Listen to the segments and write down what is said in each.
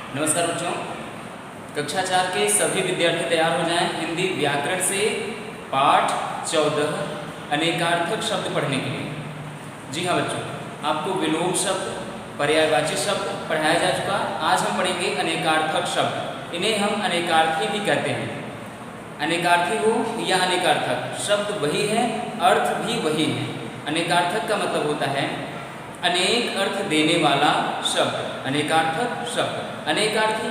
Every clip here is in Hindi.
नमस्कार बच्चों, कक्षा 4 के सभी विद्यार्थी तैयार हो जाएं हिंदी व्याकरण से पाठ 14 अनेकार्थक शब्द पढ़ने के लिए। जी हाँ बच्चों, आपको विलोम शब्द, पर्यायवाची शब्द पढ़ाया जा चुका। आज हम पढ़ेंगे अनेकार्थक शब्द। इन्हें हम अनेकार्थी भी कहते हैं। अनेकार्थी हो या अनेकार्थक, शब्द वही है, अर्थ भी वही है। अनेकार्थक का मतलब होता है अनेक अर्थ देने वाला शब्द। अनेकार्थक शब्द। अनेकार्थी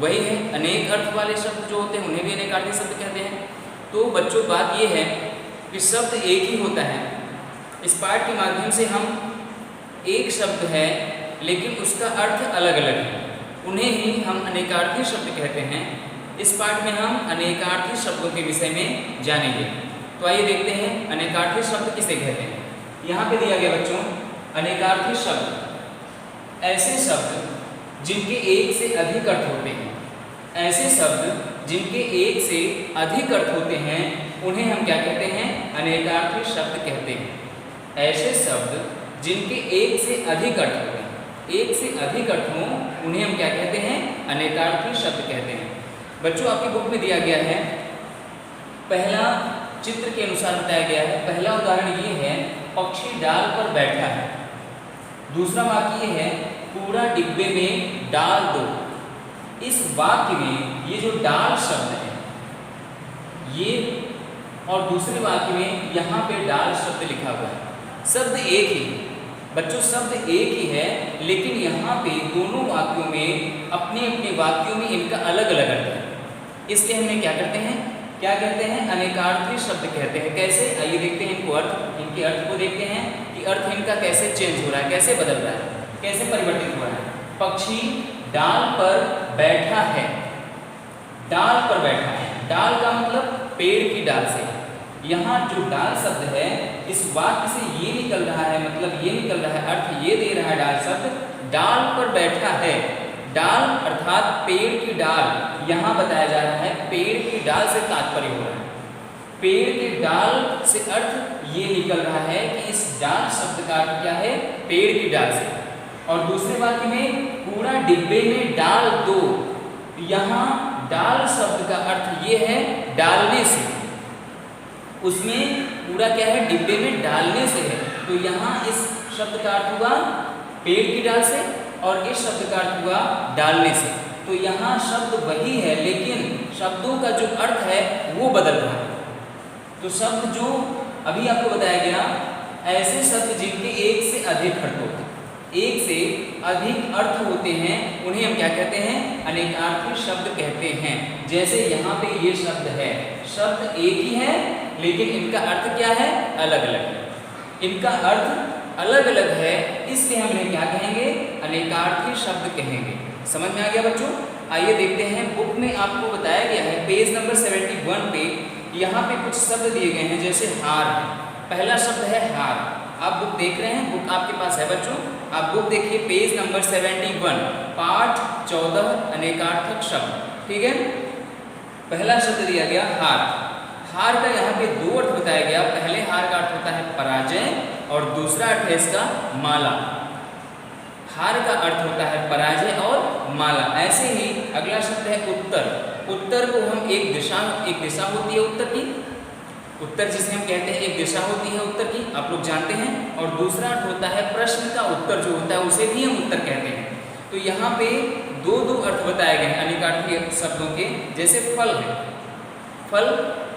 वही है, अनेक अर्थ वाले शब्द जो होते हैं उन्हें भी अनेकार्थी शब्द कहते हैं। तो बच्चों, बात यह है कि शब्द एक ही होता है। इस पाठ के माध्यम से हम एक शब्द है लेकिन उसका अर्थ अलग अलग है, उन्हें ही हम अनेकार्थी शब्द कहते हैं। इस पाठ में हम अनेकार्थी शब्दों के विषय में जानेंगे। तो आइए देखते हैं अनेकार्थी शब्द किसे कहते हैं। यहाँ पे दिया गया बच्चों, अनेकार्थी शब्द ऐसे शब्द जिनके एक से अधिक अर्थ होते हैं। ऐसे शब्द जिनके एक से अधिक अर्थ होते हैं उन्हें हम क्या कहते हैं? अनेकार्थी शब्द कहते हैं। ऐसे शब्द जिनके एक से अधिक अर्थ होते हैं, एक से अधिक अर्थ हों, उन्हें हम क्या कहते हैं? अनेकार्थी शब्द कहते हैं। बच्चों, आपकी बुक में दिया गया है, पहला चित्र के अनुसार बताया गया है। पहला उदाहरण ये है, पक्षी डाल पर बैठा है। दूसरा वाक्य ये है, कूड़ा डिब्बे में डाल दो। इस वाक्य में ये जो डाल शब्द है ये, और दूसरे वाक्य में यहाँ पे डाल शब्द लिखा हुआ है। शब्द एक ही बच्चों, शब्द एक ही है, लेकिन यहाँ पे दोनों वाक्यों में अपने अपने वाक्यों में इनका अलग अलग अर्थ है। इसलिए हमने क्या करते हैं, क्या कहते हैं? अनेकार्थी शब्द कहते हैं। कैसे? आइए देखते हैं इनको अर्थ, इनके अर्थ को देखते हैं कि अर्थ इनका कैसे चेंज हो रहा है, कैसे बदल रहा है, कैसे परिवर्तित हो रहा है। पक्षी डाल पर बैठा है। डाल पर बैठा है, डाल का मतलब पेड़ की डाल से। यहाँ जो डाल शब्द है, इस वाक्य से ये निकल रहा है, मतलब ये निकल रहा है, अर्थ ये दे रहा है डाल शब्द, डाल पर बैठा है। डाल अर्थात पेड़ की डाल, यहाँ बताया जा रहा है पेड़ की डाल से तात्पर्य हो रहा है। पेड़ की डाल से अर्थ ये निकल रहा है कि इस डाल शब्द का अर्थ क्या है? पेड़ की डाल से। और दूसरे वाक्य में कूड़ा डिब्बे में डाल दो, यहाँ डाल शब्द का अर्थ ये है डालने से। उसमें कूड़ा क्या है? डिब्बे में डालने से है। तो यहाँ इस शब्द का अर्थ हुआ पेड़ की डाल से और इस शब्द का अर्थ हुआ डालने से। तो यहाँ शब्द वही है लेकिन शब्दों का जो अर्थ है वो बदल रहा है। तो शब्द जो अभी आपको बताया गया, ऐसे शब्द जिनके एक से अधिक अर्थ होते हैं, एक से अधिक अर्थ होते हैं, उन्हें हम क्या कहते हैं? अनेकार्थी शब्द कहते हैं। जैसे यहाँ पे ये शब्द है, शब्द एक ही है लेकिन इनका अर्थ क्या है? अलग अलग है। इनका अर्थ अलग अलग है, इसलिए हम इन्हें क्या कहेंगे? अनेकार्थी शब्द कहेंगे। समझ में आ गया बच्चों? आइए देखते हैं, बुक में आपको बताया गया है पेज नंबर 71 पे, यहाँ पे कुछ शब्द दिए गए हैं। जैसे हार है, पहला शब्द है हार। आप बुक देख रहे हैं, बुक आपके पास है बच्चों, आप बुक देखिए पेज नंबर 71, पाठ 14 अनेकार्थक शब्द। ठीक है, पहला शब्द दिया गया हार। हार का यहाँ पे दो अर्थ बताया गया। पहले हार का अर्थ होता है पराजय और दूसरा अर्थ है इसका माला। हार का अर्थ होता है पराजय और माला। ऐसे ही अगला शब्द है उत्तर। उत्तर को हम एक दिशा होती है उत्तर की, उत्तर जिसे हम कहते हैं एक दिशा होती है उत्तर की, आप लोग जानते हैं। और दूसरा अर्थ होता है प्रश्न का उत्तर जो होता है उसे भी हम उत्तर कहते हैं। तो यहाँ पे दो अर्थ बताए गए हैं अनेकार्थी शब्दों के। जैसे फल है, फल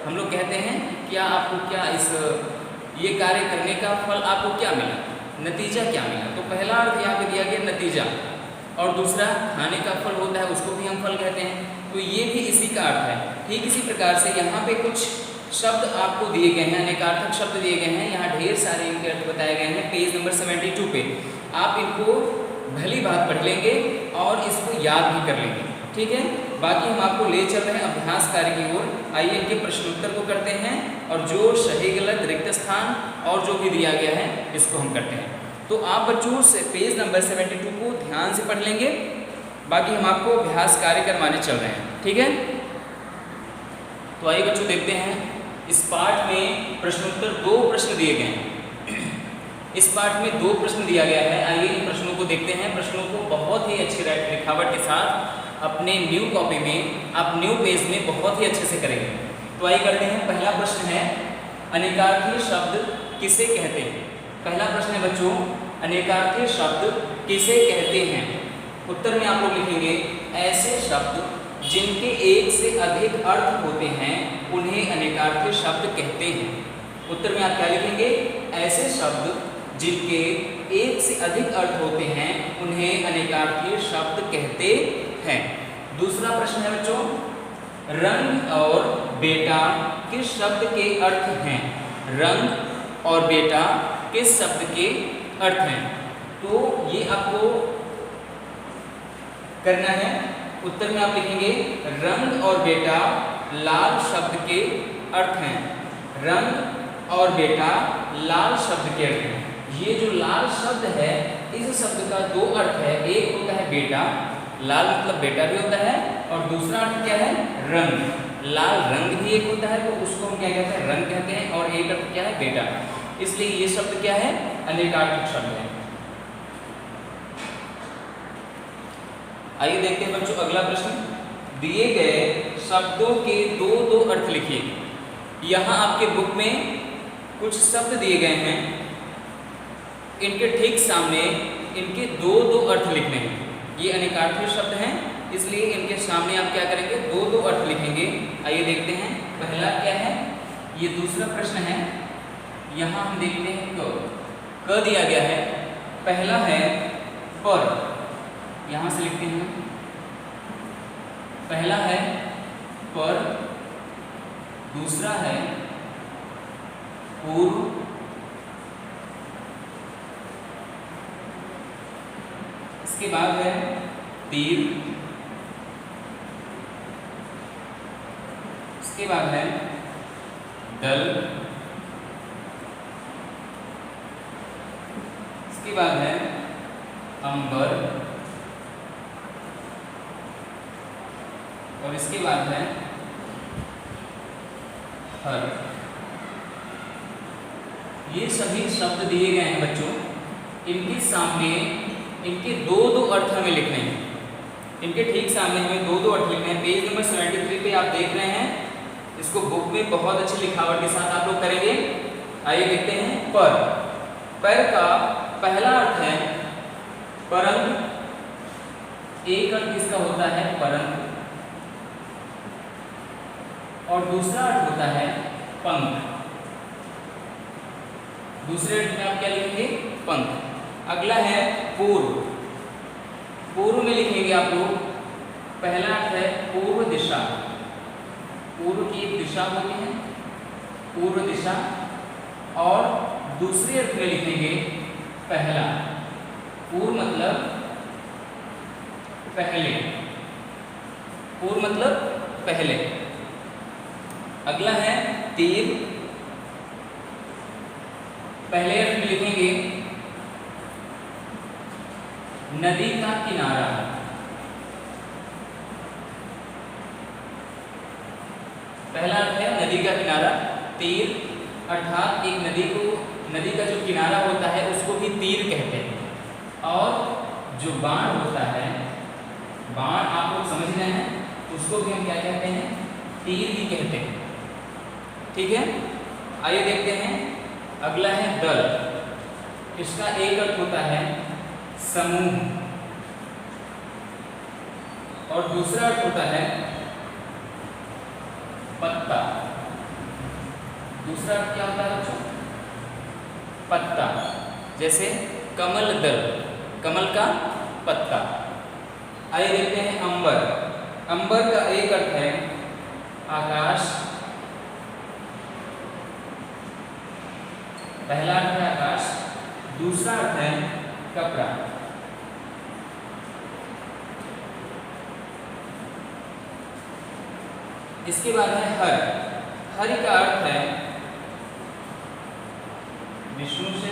हम लोग कहते हैं क्या आपको क्या इस ये कार्य करने का फल आपको क्या मिला, नतीजा क्या मिला। तो पहला अर्थ यहाँ पे दिया गया नतीजा, और दूसरा खाने का फल होता है उसको भी हम फल कहते हैं। तो ये भी इसी का अर्थ है। ठीक इसी प्रकार से यहाँ पे कुछ शब्द आपको दिए गए हैं, अनेकार्थक शब्द दिए गए हैं। यहाँ ढेर सारे इनके अर्थ बताए गए हैं पेज नंबर 72 पे। आप इनको भली बात पढ़ लेंगे और इसको याद भी कर लेंगे। ठीक है, बाकी हम आपको ले चल रहे हैं अभ्यास कार्य की ओर। आइए इनके प्रश्नोत्तर को करते हैं और जो सही गलत रिक्त स्थान और जो भी दिया गया है इसको हम करते हैं। तो आप बच्चों से पेज नंबर 72 को ध्यान से पढ़ लेंगे, बाकी हम आपको अभ्यास कार्य करवाने चल रहे हैं। ठीक है, तो आइए बच्चों देखते हैं, इस पाठ में प्रश्नोत्तर 2 प्रश्न दिए गए हैं। इस पाठ में 2 प्रश्न दिया गया है। आइए इन प्रश्नों को देखते हैं। प्रश्नों को बहुत ही अच्छी लिखावट के साथ अपने न्यू कॉपी में आप न्यू पेज में बहुत ही अच्छे से करेंगे। तो आइए करते हैं। पहला प्रश्न है अनेकार्थी शब्द किसे कहते हैं। पहला प्रश्न है बच्चों, अनेकार्थी शब्द किसे कहते हैं। उत्तर में आप लोग लिखेंगे ऐसे शब्द जिनके एक से अधिक अर्थ होते हैं उन्हें अनेकार्थी शब्द कहते हैं। उत्तर में आप क्या लिखेंगे, ऐसे शब्द जिनके एक से अधिक अर्थ होते हैं उन्हें अनेकार्थी शब्द कहते हैं। दूसरा प्रश्न है बच्चों, रंग और बेटा किस शब्द के अर्थ हैं। रंग और बेटा किस शब्द के अर्थ हैं। तो ये आपको करना है। उत्तर में आप लिखेंगे रंग और बेटा लाल शब्द के अर्थ हैं। रंग और बेटा लाल शब्द के अर्थ हैं। ये जो लाल शब्द है इस शब्द का 2 अर्थ है। एक होता है बेटा, लाल मतलब बेटा भी होता है, और दूसरा अर्थ क्या है, रंग। लाल रंग भी एक होता है तो उसको हम क्या कहते हैं, रंग कहते हैं, और एक अर्थ क्या है, बेटा। इसलिए ये शब्द क्या है, अनेकार्थक शब्द है। आइए देखते हैं बच्चों अगला प्रश्न। दिए गए शब्दों के 2 अर्थ लिखिए। यहाँ आपके बुक में कुछ शब्द दिए गए हैं, इनके ठीक सामने इनके 2 अर्थ लिखने हैं। ये अनेकार्थी शब्द हैं, इसलिए इनके सामने आप क्या करेंगे, 2 अर्थ लिखेंगे। आइए देखते हैं पहला क्या है। ये दूसरा प्रश्न है। यहाँ हम देखते हैं क दिया गया है। पहला है पर, यहाँ से लिखते हैं। पहला है पर, दूसरा है पूर्व, इसके बाद है तीर, इसके बाद है दल, इसके बाद है अंबर, और इसके बाद है हर। ये सभी शब्द दिए गए हैं बच्चों। इनके सामने इनके 2 अर्थ हमें लिखने हैं। इनके ठीक सामने हमें 2 अर्थ लिखने हैं। पेज नंबर 73 पे आप देख रहे हैं। इसको बुक में बहुत अच्छी लिखावट के साथ आप लोग करेंगे। आइए देखते हैं पर। पर का पहला अर्थ है परंत। एक अर्थ इसका होता है परंत, और दूसरा अर्थ होता है पंख। दूसरे अर्थ में आप क्या लिखेंगे, पंख। अगला है पूर्व। पूर्व में लिखेंगे आप लोग, पहला अर्थ है पूर्व दिशा। पूर्व की एक दिशा होती है, पूर्व दिशा। और दूसरे अर्थ में लिखेंगे पहला। पूर्व मतलब पहले, पूर्व मतलब पहले। अगला है तीर। पहले अर्थ में लिखेंगे नदी का किनारा। पहला अर्थ है नदी का किनारा। तीर अर्थात एक नदी का जो किनारा होता है उसको भी तीर कहते हैं। और जो बाण होता है, बाण आप लोग समझ रहे हैं, उसको भी हम क्या कहते हैं, तीर भी कहते हैं। ठीक है। आइए देखते हैं अगला है दल। इसका एक अर्थ होता है समूह, और दूसरा अर्थ होता है पत्ता। दूसरा अर्थ क्या होता है बच्चों, पत्ता। जैसे कमल दल, कमल का पत्ता। आइए देखते हैं अंबर। अंबर का एक अर्थ है आकाश। पहला अर्थ है आकाश, दूसरा अर्थ है कपड़ा। इसके बाद है हर। हरि का अर्थ है विष्णु से,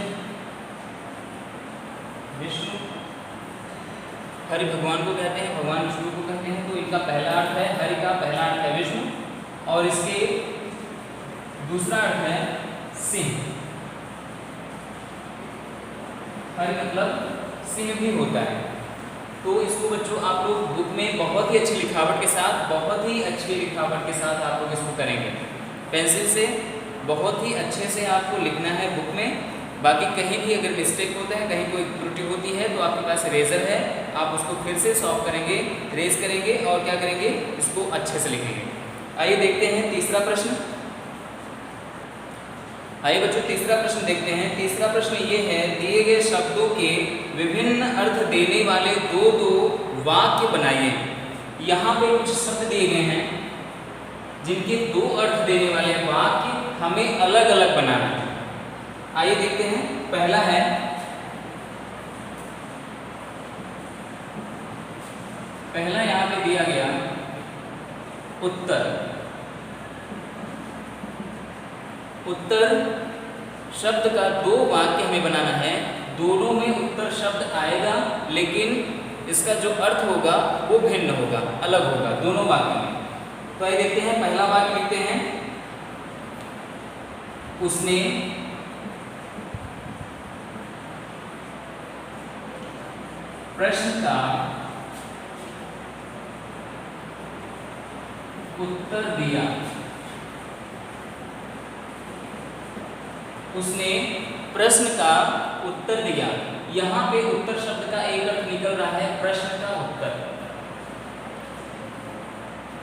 विष्णु। हरि भगवान को कहते हैं, भगवान विष्णु को कहते हैं। तो इनका पहला अर्थ है, हरि का पहला अर्थ है विष्णु, और इसके दूसरा अर्थ है सिंह। हर मतलब सिंह भी होता है। तो इसको बच्चों आप लोग बुक में बहुत ही अच्छी लिखावट के साथ, बहुत ही अच्छी लिखावट के साथ आप लोग इसको करेंगे। पेंसिल से बहुत ही अच्छे से आपको लिखना है बुक में। बाकी कहीं भी अगर मिस्टेक होता है, कहीं कोई त्रुटि होती है, तो आपके पास इरेजर है, आप उसको फिर से सॉल्व करेंगे, रेज करेंगे और क्या करेंगे, इसको अच्छे से लिखेंगे। आइए देखते हैं तीसरा प्रश्न। आइए बच्चों तीसरा प्रश्न देखते हैं। तीसरा प्रश्न ये है, दिए गए शब्दों के विभिन्न अर्थ देने वाले दो वाक्य बनाइए। यहाँ पे कुछ शब्द दिए गए हैं जिनके दो अर्थ देने वाले वाक्य हमें अलग अलग बनाना है। आइए देखते हैं। पहला है, पहला यहाँ पे दिया गया उत्तर। उत्तर शब्द का दो वाक्य हमें बनाना है, दोनों में उत्तर शब्द आएगा, लेकिन इसका जो अर्थ होगा वो भिन्न होगा, अलग होगा दोनों वाक्य में। तो आइए देखते हैं। पहला वाक्य लिखते हैं, उसने प्रश्न का उत्तर दिया। उसने प्रश्न का उत्तर दिया। यहाँ पे उत्तर शब्द का एक अर्थ निकल रहा है, प्रश्न का उत्तर।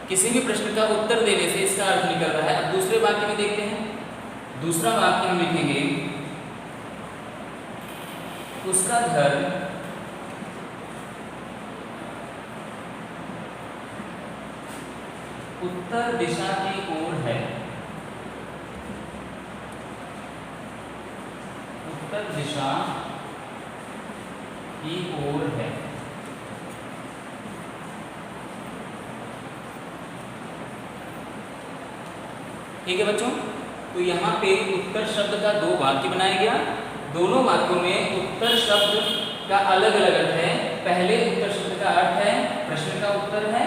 किसी भी प्रश्न का उत्तर देने से इसका अर्थ निकल रहा है। अब दूसरे वाक्य में देखते हैं। दूसरा वाक्य हम लिखेंगे, उसका घर उत्तर दिशा की ओर है। उत्तर दिशा की ओर है। ठीक है बच्चों, तो यहाँ पे उत्तर शब्द का दो वाक्य बनाया गया। दोनों वाक्यों में उत्तर शब्द का अलग अलग अर्थ है। पहले उत्तर शब्द का अर्थ है प्रश्न का उत्तर है,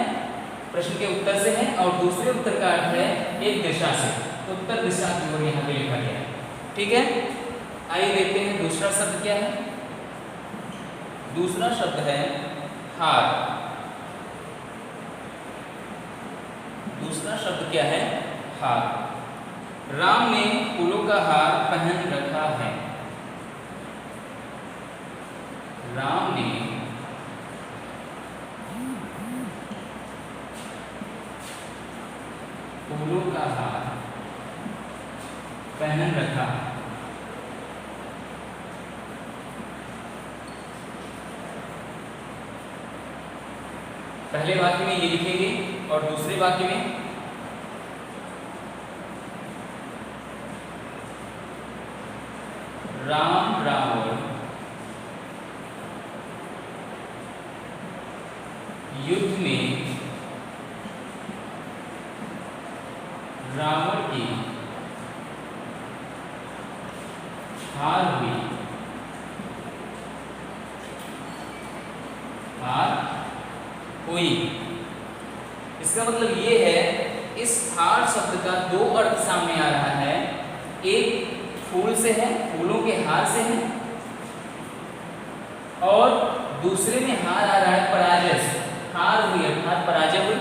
प्रश्न के उत्तर से है, और दूसरे उत्तर का अर्थ है एक दिशा से, उत्तर दिशा की ओर यहाँ पे लिखा गया है। ठीक है, आइए देखते हैं दूसरा शब्द क्या है। दूसरा शब्द है हार। दूसरा शब्द क्या है, हार। राम ने फूलों का हार पहन रखा है। राम ने फूलों का हार पहन रखा। पहले वाक्य में ये लिखेंगे और दूसरे वाक्य में राम रावण युद्ध में रावण की हार हुई। हार हुई, इसका मतलब ये है, इस हार शब्द का दो अर्थ सामने आ रहा है। एक फूल से है, फूलों के हार से है, और दूसरे में हार आ रहा है पराजय से। हार हुई अर्थात पराजय हुई।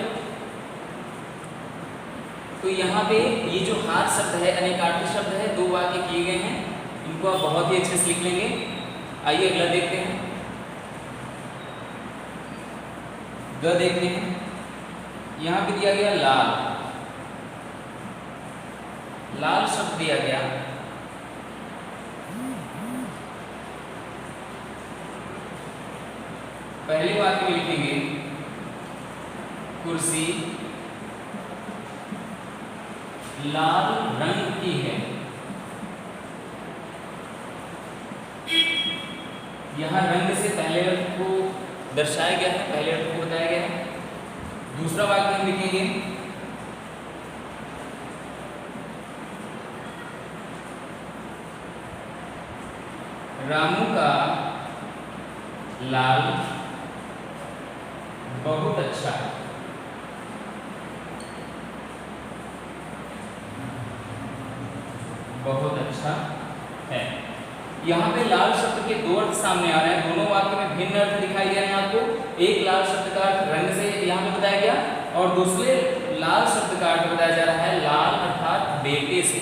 तो यहाँ पे ये जो हार शब्द है अनेकार्थी शब्द है, दो वाक्य किए गए हैं, इनको आप बहुत ही अच्छे से लिख लेंगे। आइए अगला देखते हैं। ग देखते हैं। यहाँ पे दिया गया लाल। लाल शब्द दिया गया। पहले वाक्य में लिखेंगे कुर्सी लाल रंग की है। यहाँ रंग से पहले अर्थ को दर्शाया गया है, पहले अर्थ को बताया गया है। दूसरा वाक्य हम लिखेंगे रामू का लाल बहुत अच्छा है। बहुत अच्छा है। यहाँ पे लाल शब्द के दो अर्थ सामने आ रहे हैं, दोनों वाक्य में भिन्न अर्थ दिखाई दे रहे हैं आपको। एक लाल शब्द का अर्थ रंग से यहाँ पे बताया गया और दूसरे लाल शब्द का अर्थ बताया जा रहा है लाल अर्थात बेटे से।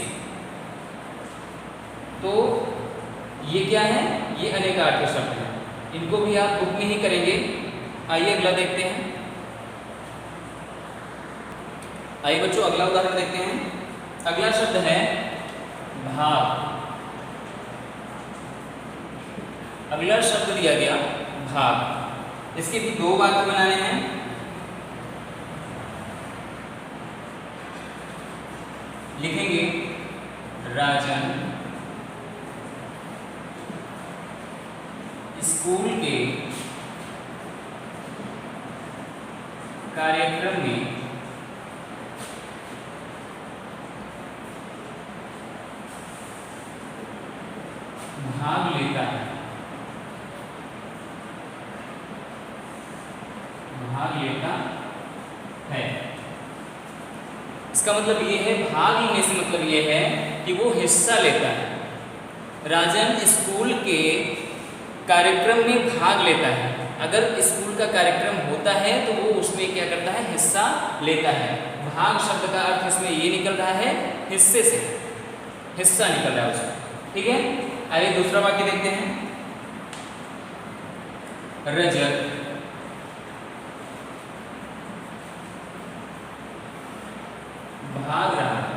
तो ये क्या है, ये अनेकार्थी शब्द है, इनको भी आप बुक में ही करेंगे। आइए अगला देखते हैं। आइए बच्चों अगला उदाहरण देखते हैं। अगला शब्द है भाग। अगला शब्द दिया गया भाग। इसके भी दो वाक्य बनाने हैं। लिखेंगे राजन स्कूल के कार्यक्रम में भाग लेता है। भाग लेता है, इसका मतलब ये है, भाग लेने से मतलब ये है कि वो हिस्सा लेता है। राजन स्कूल के कार्यक्रम में भाग लेता है। अगर स्कूल का कार्यक्रम होता है तो वो उसमें क्या करता है, हिस्सा लेता है। भाग शब्द का अर्थ इसमें ये निकल रहा है हिस्से से, हिस्सा निकल रहा है उसका। ठीक है, आइए दूसरा वाक्य देखते हैं। रजत भाग रहा है।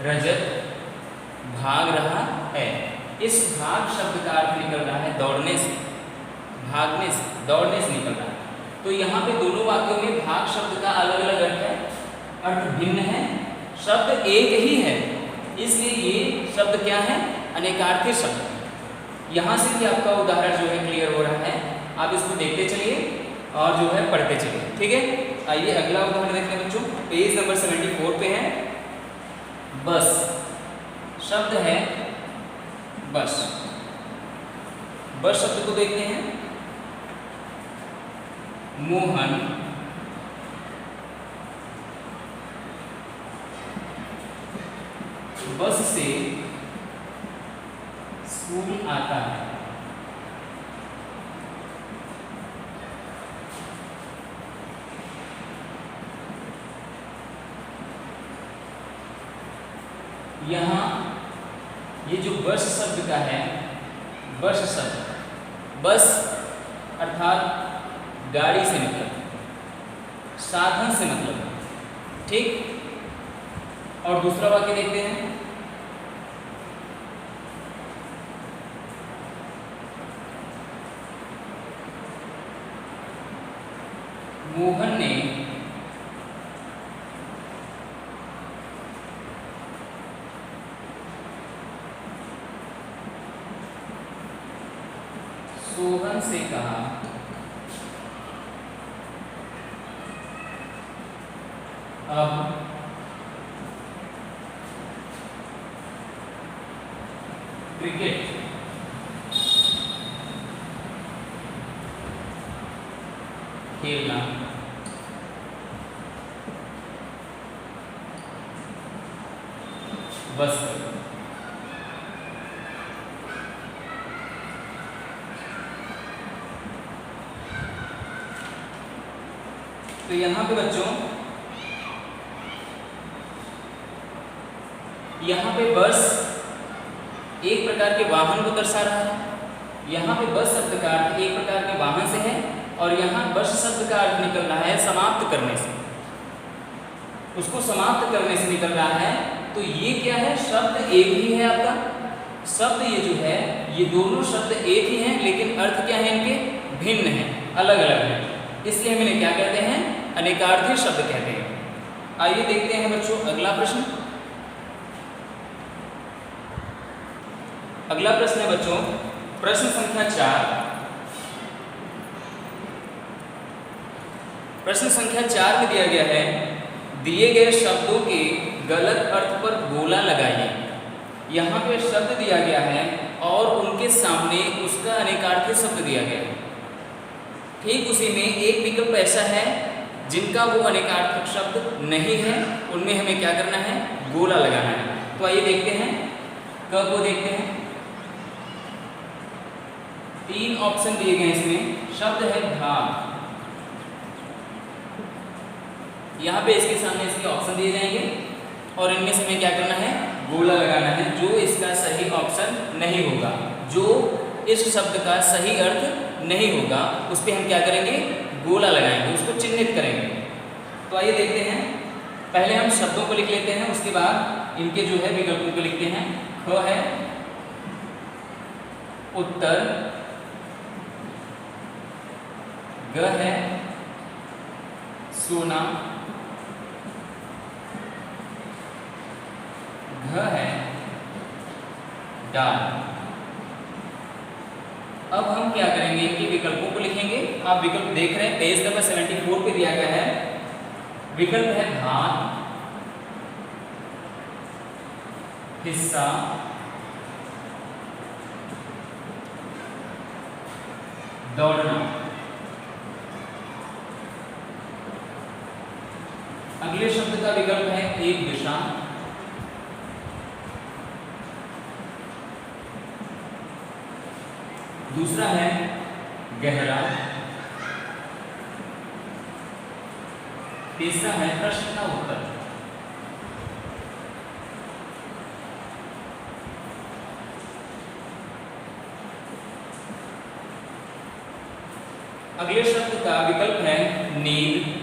रजत भाग रहा है। इस भाग शब्द का अर्थ निकल रहा है दौड़ने से, भागने से, दौड़ने से निकल रहा है। तो यहाँ पे दोनों वाक्यों में भाग शब्द का अलग अलग अर्थ है, अर्थ भिन्न है, शब्द एक ही है, इसलिए ये शब्द क्या है, अनेकार्थी शब्द है। यहाँ से भी आपका उदाहरण जो है क्लियर हो रहा है, आप इसको देखते चलिए और जो है पढ़ते चलिए। ठीक है, आइए अगला उदाहरण देखते हैं बच्चों। पेज नंबर 74 पे है। बस शब्द है बस। बस शब्द को देखते हैं। मोहन बस से स्कूल आता है। यहाँ ये जो बस शब्द का है, बस शब्द, बस अर्थात गाड़ी से मतलब, साधन से मतलब। ठीक, और दूसरा वाक्य देखते हैं। मोहन ने सोहन से कहा अब क्रिकेट खेलना बस करो। तो यहाँ पे बच्चों, यहाँ पे बस एक प्रकार के वाहन को दर्शा रहा है। यहाँ पे बस शब्द का अर्थ एक प्रकार के वाहन से है और यहाँ बस शब्द का अर्थ निकल रहा है समाप्त करने से, उसको समाप्त करने से निकल रहा है। तो ये क्या है, शब्द एक ही है आपका, शब्द ये जो है ये दोनों शब्द एक ही हैं, लेकिन अर्थ क्या है इनके, भिन्न हैं, अलग अलग हैं। इसलिए हम इन्हें क्या कहते हैं, अनेकार्थी शब्द कहते हैं। आइए देखते हैं बच्चों अगला प्रश्न। अगला प्रश्न है बच्चों प्रश्न संख्या 4। प्रश्न संख्या 4 में दिया गया है, दिए गए शब्दों के गलत अर्थ पर गोला लगाइए। यहाँ पे शब्द दिया गया है और उनके सामने उसका अनेकार्थी शब्द दिया गया है। ठीक उसी में एक विकल्प ऐसा है जिनका वो अनेकार्थक शब्द नहीं है उनमें हमें क्या करना है, गोला लगाना है। तो आइए देखते हैं, क को देखते हैं। 3 ऑप्शन दिए गए इसमें। शब्द है भाग, यहाँ पे इसके सामने इसके ऑप्शन दिए जाएंगे और इनमें से हमें क्या करना है, गोला लगाना है। जो इसका सही ऑप्शन नहीं होगा, जो इस शब्द का सही अर्थ नहीं होगा, उस पर हम क्या करेंगे, गोला लगाएंगे, उसको चिन्हित करेंगे। तो आइए देखते हैं, पहले हम शब्दों को लिख लेते हैं, उसके बाद इनके जो है विकल्पों को लिखते हैं। ख है उत्तर, ग है सोना, घ है डाल। अब हम क्या करेंगे, इनके विकल्पों को लिखेंगे। आप विकल्प देख रहे हैं, पेज नंबर 74 पे दिया गया है। विकल्प है भाग, हिस्सा, दौड़ना। अगले शब्द का विकल्प है एक दिशा, दूसरा है गहरा, तीसरा है प्रश्न का उत्तर। अगले शब्द का विकल्प है नींद,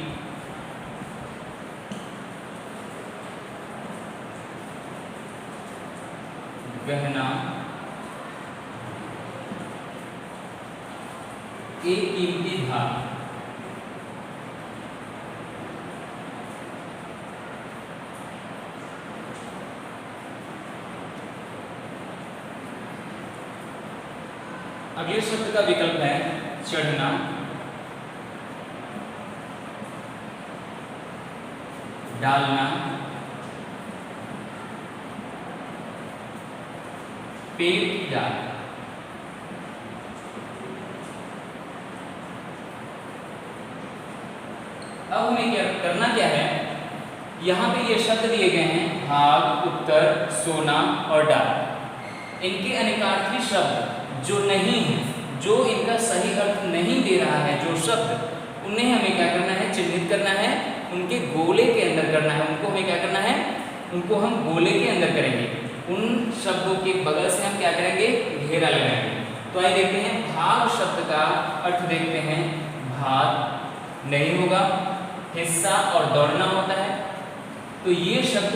गहना, एक कीमती भाग। अगले शब्द का विकल्प है चढ़ना, डालना, पेड़ की डाल। अब हमें क्या करना क्या है, यहाँ पे ये शब्द दिए गए हैं भाग, उत्तर, सोना और डाल। इनके अनेकार्थी शब्द जो नहीं है, जो इनका सही अर्थ नहीं दे रहा है जो शब्द, उन्हें हमें क्या करना है, चिन्हित करना है, उनके गोले के अंदर करना है। उनको हमें क्या करना है, उनको हम गोले के अंदर करेंगे। उन शब्दों के बगल से हम क्या करेंगे, घेरा लगाएंगे। तो आइए देखते हैं, भाग शब्द का अर्थ देखते हैं। भाग नहीं होगा, हिस्सा और दौड़ना होता है। तो ये शब्द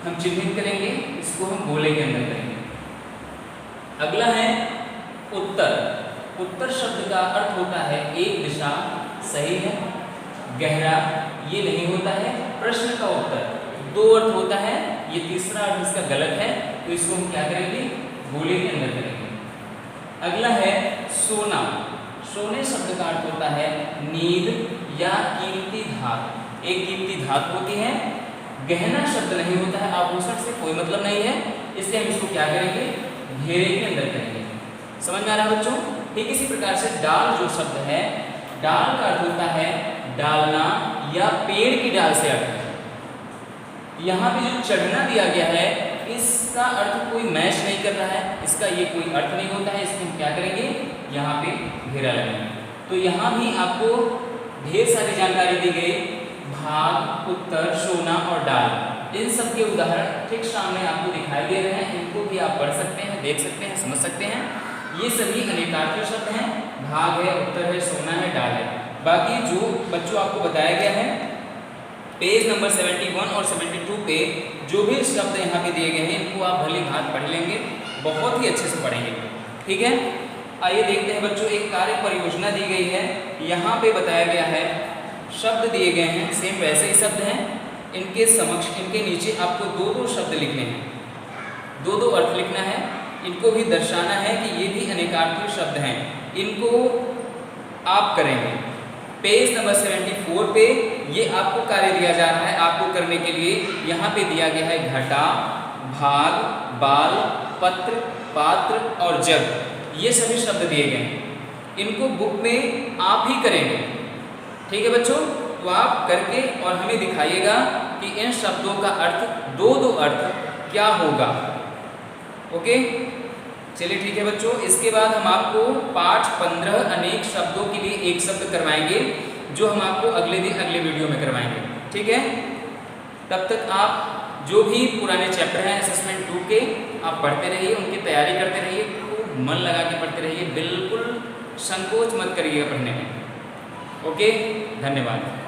हम चिन्हित करेंगे, इसको हम गोले के अंदर करेंगे। अगला है उत्तर। उत्तर शब्द का अर्थ होता है एक दिशा, सही है। गहरा ये नहीं होता है। प्रश्न का उत्तर, दो अर्थ होता है, ये तीसरा अर्थ इसका गलत है, तो इसको हम क्या करेंगे, गोले के अंदर करेंगे। अगला है सोना। सोने शब्द का अर्थ होता है नींद या कीमती धातु। एक कीमती धातु होती है। गहना शब्द नहीं होता है, आभूषण से कोई मतलब नहीं है, इसलिए हम इसको क्या करेंगे, घेरे के अंदर करेंगे। समझ में आ रहा है बच्चों? ठीक इसी प्रकार से डाल जो शब्द है, डाल का अर्थ होता है डालना या पेड़ की डाल से अर्थ है। यहाँ पे जो चढ़ना दिया गया है, इसका अर्थ कोई मैच नहीं कर रहा है, इसका ये कोई अर्थ नहीं होता है, इसको हम क्या करेंगे, यहाँ पे घेरा लगाएंगे। तो यहाँ भी आपको ढेर सारी जानकारी दी गई। भाग, उत्तर, सोना और डाल, इन सब के उदाहरण ठीक सामने आपको दिखाई दे रहे हैं। इनको भी आप पढ़ सकते हैं, देख सकते हैं, समझ सकते हैं। ये सभी अनेकार्थी शब्द हैं। भाग है, उत्तर है, सोना है, डाल है। बाकी जो बच्चों आपको बताया गया है, पेज नंबर 71 और 72 पे जो भी शब्द यहाँ पे दिए गए हैं, इनको आप भली भांति पढ़ लेंगे, बहुत ही अच्छे से पढ़ेंगे। ठीक है, आइए देखते हैं बच्चों, एक कार्य परियोजना दी गई है। यहाँ पे बताया गया है, शब्द दिए गए हैं, सेम वैसे ही शब्द हैं। इनके समक्ष, इनके नीचे आपको दो दो शब्द लिखने हैं, दो दो अर्थ लिखना है। इनको भी दर्शाना है कि ये भी अनेकार्थी शब्द हैं। इनको आप करेंगे। पेज नंबर 74 पे ये आपको कार्य दिया जा रहा है। आपको करने के लिए यहाँ पे दिया गया है घटा, भाग, बाल, पत्र, पात्र और जग, ये सभी शब्द दिए गए हैं। इनको बुक में आप ही करेंगे। ठीक है बच्चों, तो आप करके और हमें दिखाइएगा कि इन शब्दों का अर्थ दो अर्थ क्या होगा। ओके, चलिए ठीक है बच्चों। इसके बाद हम आपको पाठ 15 अनेक शब्दों के लिए एक शब्द करवाएंगे, जो हम आपको अगले दिन अगले वीडियो में करवाएंगे। ठीक है, तब तक आप जो भी पुराने चैप्टर हैं असेसमेंट 2 के, आप पढ़ते रहिए, उनकी तैयारी करते रहिए, खूब मन लगा के पढ़ते रहिए, बिल्कुल संकोच मत करिएगा पढ़ने में। ओके, धन्यवाद।